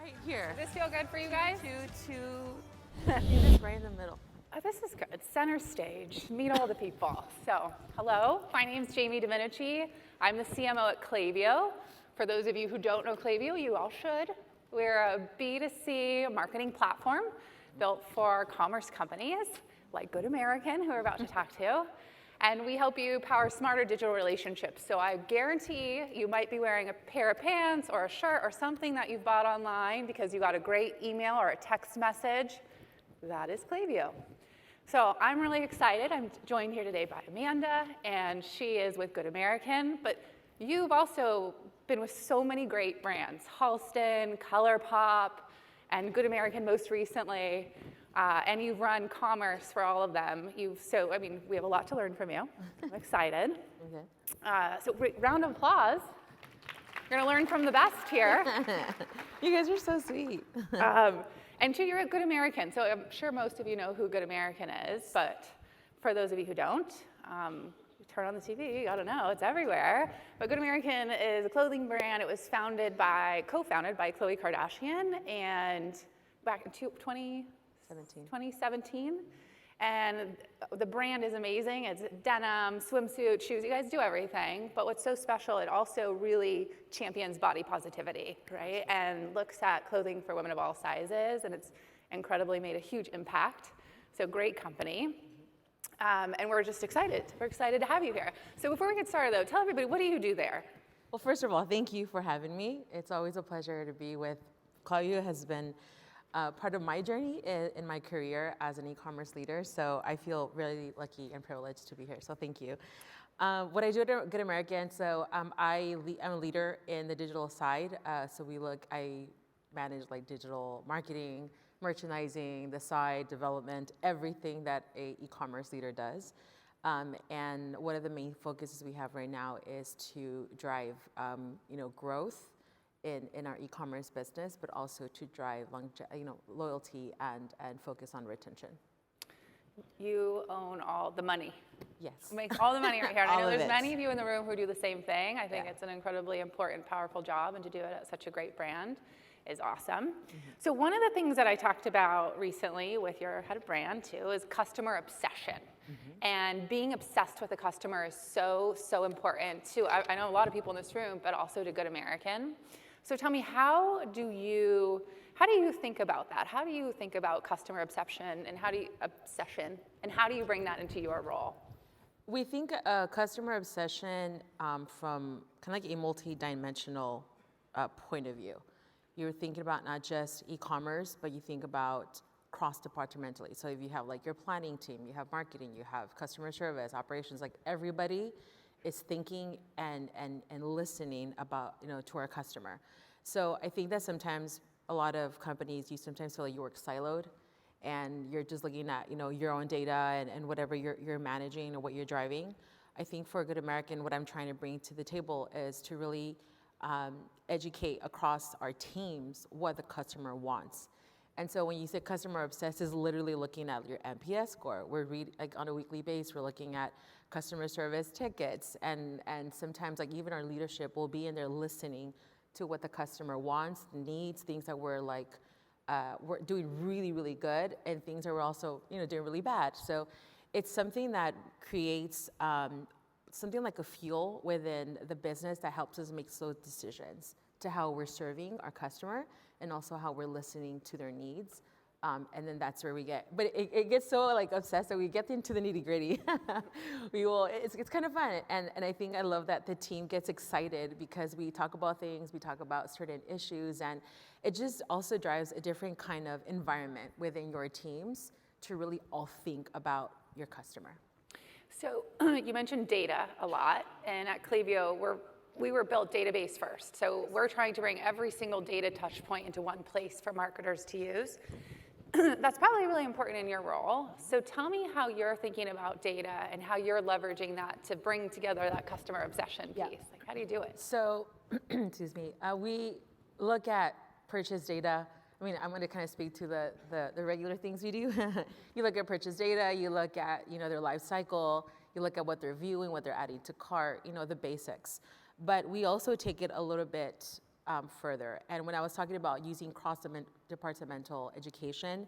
right here. Does this feel good for you guys? You just right in the middle. Oh, this is good. Center stage. Meet all the people. So, hello. My name's Jamie Domenici. I'm the CMO at Klaviyo. For those of you who don't know Klaviyo, you all should. We're a B2C marketing platform built for commerce companies like Good American, who we're about to talk to. And we help you power smarter digital relationships. So I guarantee you might be wearing a pair of pants or a shirt or something that you've bought online because you got a great email or a text message. That is Klaviyo. So I'm really excited. I'm joined here today by Amanda, and she is with Good American. But you've also been with so many great brands, Halston, ColourPop, and Good American most recently. And you've run commerce for all of them. We have a lot to learn from you. I'm excited. Okay. So round of applause. You're gonna learn from the best here. You guys are so sweet. And two, you're at Good American. So I'm sure most of you know who Good American is, but for those of you who don't, you turn on the TV, you gotta know, it's everywhere. But Good American is a clothing brand. It was co-founded by Khloe Kardashian, and back in 2017. And the brand is amazing. It's denim, swimsuit, shoes. You guys do everything. But what's so special, it also really champions body positivity, right? And looks at clothing for women of all sizes. And it's incredibly made a huge impact. So great company. And we're just excited. We're excited to have you here. So before we get started, though, tell everybody, what do you do there? Well, first of all, thank you for having me. It's always a pleasure to be with Klaviyo. Has been part of my journey in my career as an e-commerce leader. So I feel really lucky and privileged to be here. So thank you. What I do at Good American, so I'm a leader in the digital side. I manage like digital marketing, merchandising, the site development, everything that a e-commerce leader does. And one of the main focuses we have right now is to drive growth in our e-commerce business, but also to drive loyalty and focus on retention. You own all the money. Yes. Make all the money right here. And I know All of there's it. many of you in the room who do the same thing. I think it's an incredibly important, powerful job, and to do it at such a great brand is awesome. Mm-hmm. So one of the things that I talked about recently with your head of brand too is customer obsession. Mm-hmm. And being obsessed with the customer is so, so important to, I know a lot of people in this room, but also to Good American. So tell me, how do you think about that? How do you think about customer obsession, and how do you bring that into your role? We think customer obsession from kind of like a multi-dimensional point of view. You're thinking about not just e-commerce, but you think about cross-departmentally. So if you have like your planning team, you have marketing, you have customer service, operations, like everybody is thinking and listening about, to our customer. So I think that sometimes a lot of companies, you sometimes feel like you work siloed and you're just looking at, your own data and whatever you're managing or what you're driving. I think for Good American, what I'm trying to bring to the table is to really educate across our teams what the customer wants. And so when you say customer obsessed, is literally looking at your NPS score. On a weekly basis, we're looking at customer service tickets, and sometimes like even our leadership will be in there listening to what the customer wants, needs, things that we're doing really, really good, and things that we're also doing really bad. So it's something that creates something like a fuel within the business that helps us make those decisions to how we're serving our customer and also how we're listening to their needs. And then that's where we get, but it gets so like obsessed that we get into the nitty gritty. It's kind of fun. And I think I love that the team gets excited because we talk about things, we talk about certain issues, and it just also drives a different kind of environment within your teams to really all think about your customer. So you mentioned data a lot, and at Klaviyo, we were built database first. So we're trying to bring every single data touch point into one place for marketers to use. That's probably really important in your role. So tell me how you're thinking about data and how you're leveraging that to bring together that customer obsession piece. Yeah. Like, how do you do it? So, excuse me, we look at purchase data. I mean, I'm going to kind of speak to the regular things we do. You look at purchase data, you look at, their life cycle, you look at what they're viewing, what they're adding to cart, the basics. But we also take it a little bit further. And when I was talking about using cross-departmental education,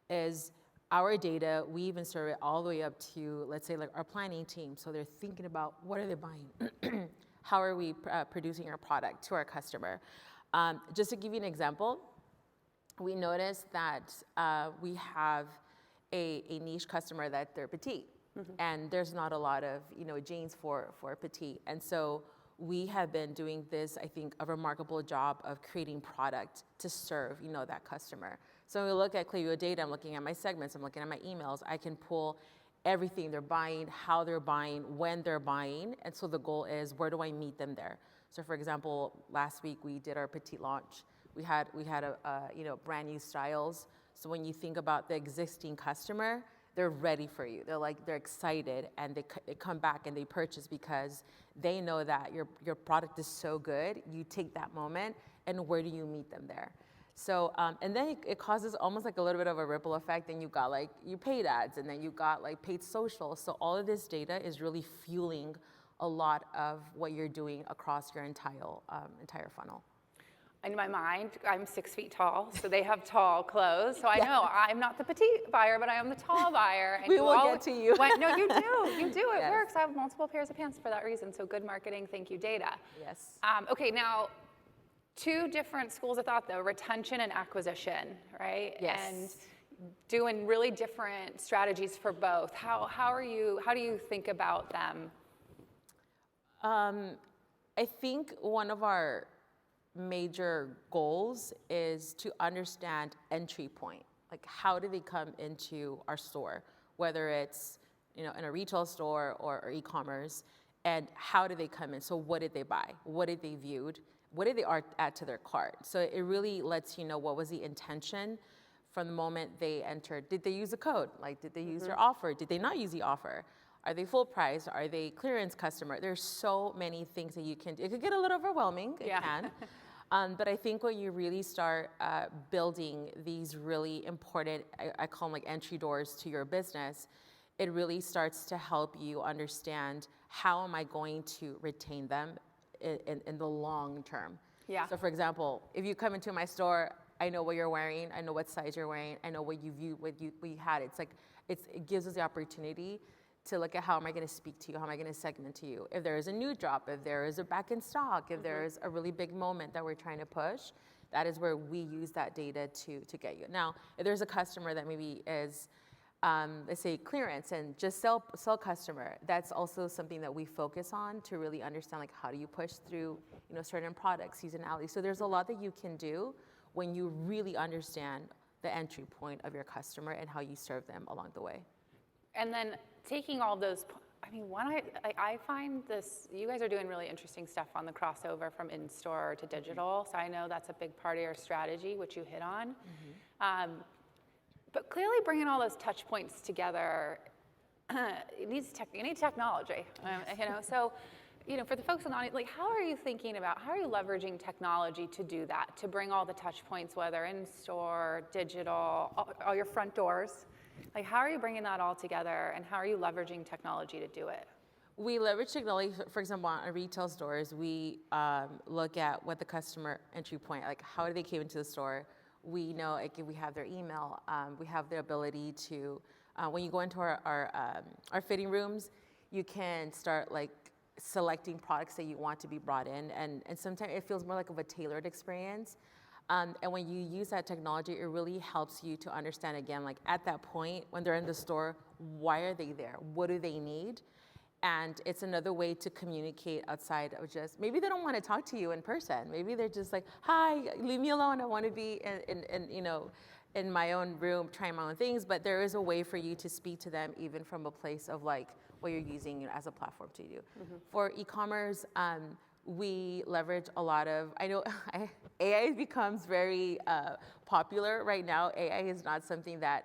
is our data, we even serve it all the way up to, let's say, like our planning team. So they're thinking about what are they buying? How are we producing our product to our customer? Just to give you an example, we noticed that we have a niche customer that they're petite. And there's not a lot of jeans for petite. And so we have been doing this, I think, a remarkable job of creating product to serve that customer. So when we look at Klaviyo data, I'm looking at my segments, I'm looking at my emails, I can pull everything they're buying, how they're buying, when they're buying. And so the goal is, where do I meet them there? So for example, last week we did our petite launch. We had a brand new styles. So when you think about the existing customer, they're ready for you. They're excited, and they come back and they purchase because they know that your product is so good. You take that moment, and where do you meet them there? So, and then it causes almost like a little bit of a ripple effect, and you got like you paid ads, and then you got like paid social. So all of this data is really fueling a lot of what you're doing across your entire funnel. In my mind, I'm 6 feet tall, so they have tall clothes. So I know I'm not the petite buyer, but I am the tall buyer. And we will get to you. No, you do. You do. It Yes. works. I have multiple pairs of pants for that reason. So good marketing. Thank you, data. Yes. Okay, now, two different schools of thought, though, retention and acquisition, right? Yes. And doing really different strategies for both. How do you think about them? I think one of our major goals is to understand entry point. Like, how do they come into our store, whether it's in a retail store or e-commerce, and how do they come in? So what did they buy? What did they viewed? What did they add to their cart? So it really lets you know what was the intention from the moment they entered. Did they use a code? Like, did they use their offer? Did they not use the offer? Are they full price? Are they clearance customer? There's so many things that you can do. It could get a little overwhelming, it can. But I think when you really start building these really important, I call them like entry doors to your business, it really starts to help you understand, how am I going to retain them in the long term? Yeah. So for example, if you come into my store, I know what you're wearing, I know what size you're wearing, I know what you view, what you had. It's like, it gives us the opportunity to look at, how am I going to speak to you? How am I going to segment to you? If there is a new drop, if there is a back in stock, if there is a really big moment that we're trying to push, that is where we use that data to get you. Now, if there's a customer that maybe is, let's say, clearance and just sell customer, that's also something that we focus on to really understand, like, how do you push through certain products, seasonality. So there's a lot that you can do when you really understand the entry point of your customer and how you serve them along the way. And then taking all those, I find this, you guys are doing really interesting stuff on the crossover from in-store to digital. So I know that's a big part of your strategy, which you hit on. But clearly bringing all those touch points together, you need technology. So for the folks on the audience, like, how are you leveraging technology to do that, to bring all the touch points, whether in-store, digital, all your front doors? Like, how are you bringing that all together, and how are you leveraging technology to do it? We leverage technology. For example, on retail stores, we look at what the customer entry point, like, how they came into the store. We know, like, if we have their email, we have the ability to, when you go into our fitting rooms, you can start like selecting products that you want to be brought in, and sometimes it feels more like of a tailored experience. And when you use that technology, it really helps you to understand, again, like, at that point when they're in the store, why are they there? What do they need? And it's another way to communicate outside of just, maybe they don't want to talk to you in person. Maybe they're just like, hi, leave me alone. I want to be in my own room, trying my own things. But there is a way for you to speak to them, even from a place of like what you're using as a platform to do. For e-commerce, we leverage a lot of, I know AI becomes very popular right now. AI is not something that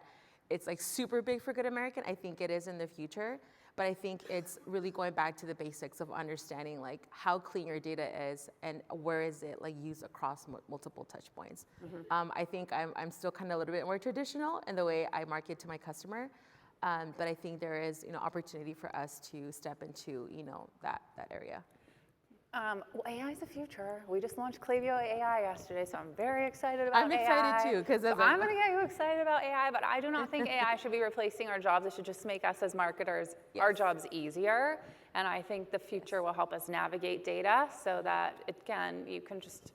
it's like super big for Good American. I think it is in the future, but I think it's really going back to the basics of understanding like how clean your data is and where is it like used across multiple touch points. I think I'm still kind of a little bit more traditional in the way I market to my customer, but I think there is opportunity for us to step into that area. Well, AI is the future. We just launched Klaviyo AI yesterday, so I'm very excited about I'm AI. excited too, because I'm going to get you excited about AI, but I do not think AI should be replacing our jobs. It should just make us as marketers, our jobs easier. And I think the future will help us navigate data so that you can just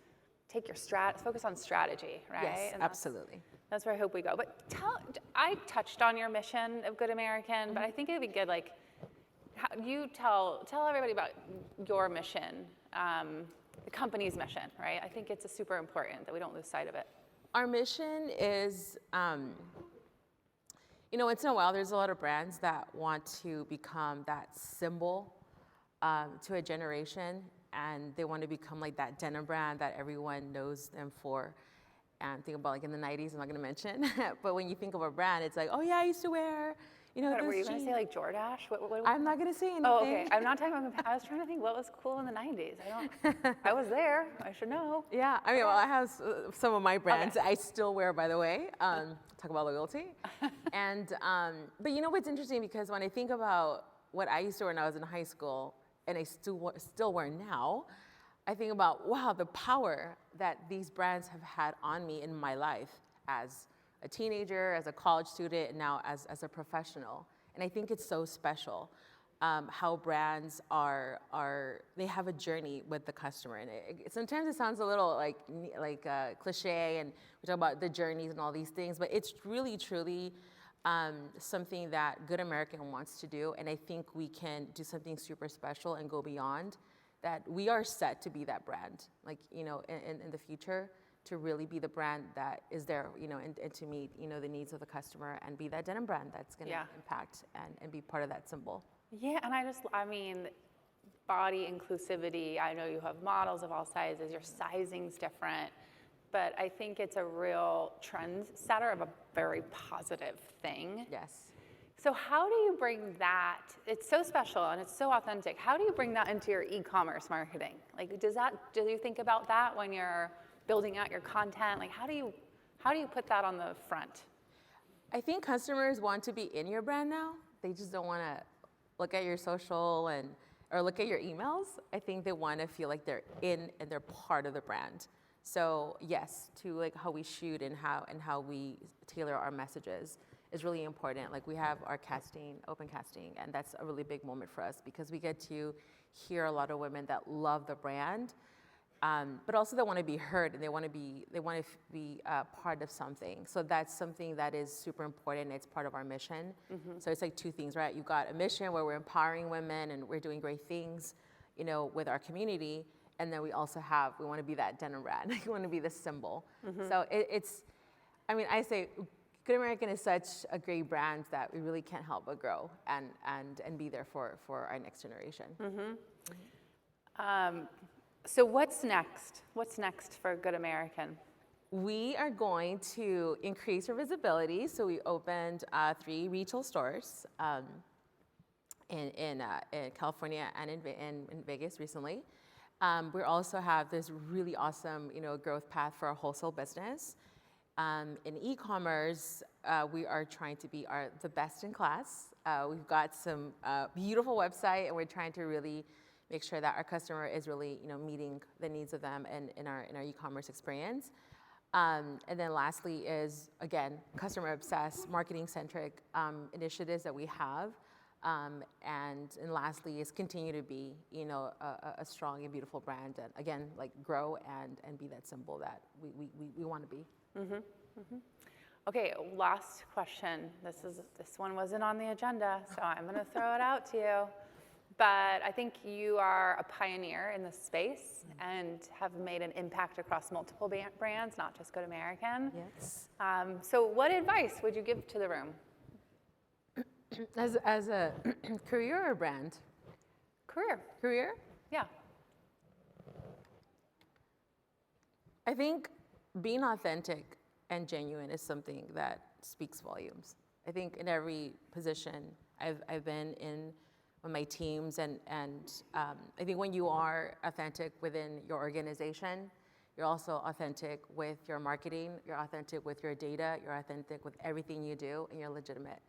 take your focus on strategy, right? Yes, and absolutely. That's where I hope we go. But I touched on your mission of Good American, but I think it would be good, like, you tell everybody about your mission, the company's mission, right? I think it's super important that we don't lose sight of it. Our mission is, once in a while, there's a lot of brands that want to become that symbol to a generation, and they want to become like that denim brand that everyone knows them for. And think about like in the 90s, I'm not going to mention, but when you think of a brand, it's like, oh yeah, I used to wear, Were you going to say like Jordache? I'm not going to say anything. Oh, okay. I'm not talking about, I was trying to think what was cool in the 90s. I was there. I should know. Yeah, I mean, well, I have some of my brands I still wear, by the way. Talk about loyalty. And, but you know what's interesting, because when I think about what I used to wear when I was in high school, and I still wear now, I think about, wow, the power that these brands have had on me in my life as a teenager, as a college student, and now as a professional. And I think it's so special how brands they have a journey with the customer. And sometimes it sounds a little like cliche, and we talk about the journeys and all these things, but it's really, truly something that Good American wants to do. And I think we can do something super special and go beyond that. We are set to be that brand, like, in the future, to really be the brand that is there, and to meet, the needs of the customer, and be that denim brand that's going to impact and be part of that symbol. Yeah, and body inclusivity. I know you have models of all sizes, your sizing's different, but I think it's a real trend setter of a very positive thing. Yes. So how do you bring that? It's so special and it's so authentic. How do you bring that into your e-commerce marketing? Like, do you think about that when you're building out your content? Like, how do you put that on the front? I think customers want to be in your brand now. They just don't want to look at your social or look at your emails. I think they want to feel like they're in and they're part of the brand. So yes, to like how we shoot and how we tailor our messages is really important. Like, we have our open casting, and that's a really big moment for us, because we get to hear a lot of women that love the brand, but also they want to be heard, and they want to be part of something. So that's something that is super important. It's part of our mission. Mm-hmm. So it's like two things, right? You've got a mission where we're empowering women and we're doing great things, with our community. And then we also we want to be that denim brand. We want to be the symbol. Mm-hmm. So I say Good American is such a great brand that we really can't help but grow and be there for our next generation. Mm-hmm. So what's next? What's next for Good American? We are going to increase our visibility. So we opened 3 retail stores in California and in Vegas recently. We also have this really awesome, growth path for our wholesale business. In e-commerce, we are trying to be the best in class. We've got some beautiful website, and we're trying to really make sure that our customer is really, meeting the needs of them in our e-commerce experience. And then lastly is, again, customer obsessed, marketing centric initiatives that we have. And lastly is continue to be, a strong and beautiful brand, and again, like, grow and be that symbol that we want to be. Mm-hmm. Mm-hmm. Okay, last question. This one wasn't on the agenda, so I'm going to throw it out to you. But I think you are a pioneer in this space and have made an impact across multiple brands, not just Good American. Yes. So what advice would you give to the room? As a career or brand? Career? Yeah. I think being authentic and genuine is something that speaks volumes. I think in every position I've been in with my teams, and I think when you are authentic within your organization, you're also authentic with your marketing, you're authentic with your data, you're authentic with everything you do, and you're legitimate.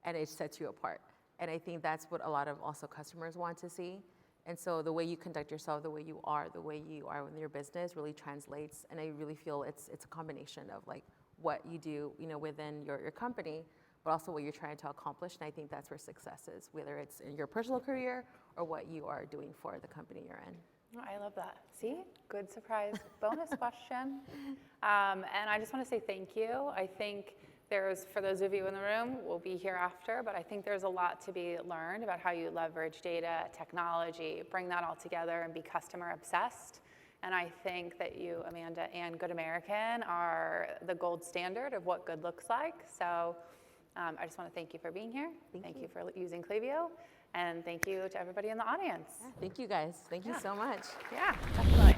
And it sets you apart. And I think that's what a lot of also customers want to see. And so the way you conduct yourself, the way you are in your business really translates. And I really feel it's a combination of like what you do, within your company, but also what you're trying to accomplish. And I think that's where success is, whether it's in your personal career or what you are doing for the company you're in. Oh, I love that. See, good surprise bonus question. And I just want to say thank you. I think for those of you in the room, we'll be here after, but I think there's a lot to be learned about how you leverage data, technology, bring that all together and be customer obsessed. And I think that you, Amanda, and Good American are the gold standard of what good looks like. So I just want to thank you for being here. Thank you for using Klaviyo. And thank you to everybody in the audience. Thank you guys. Thank you so much. Yeah, definitely.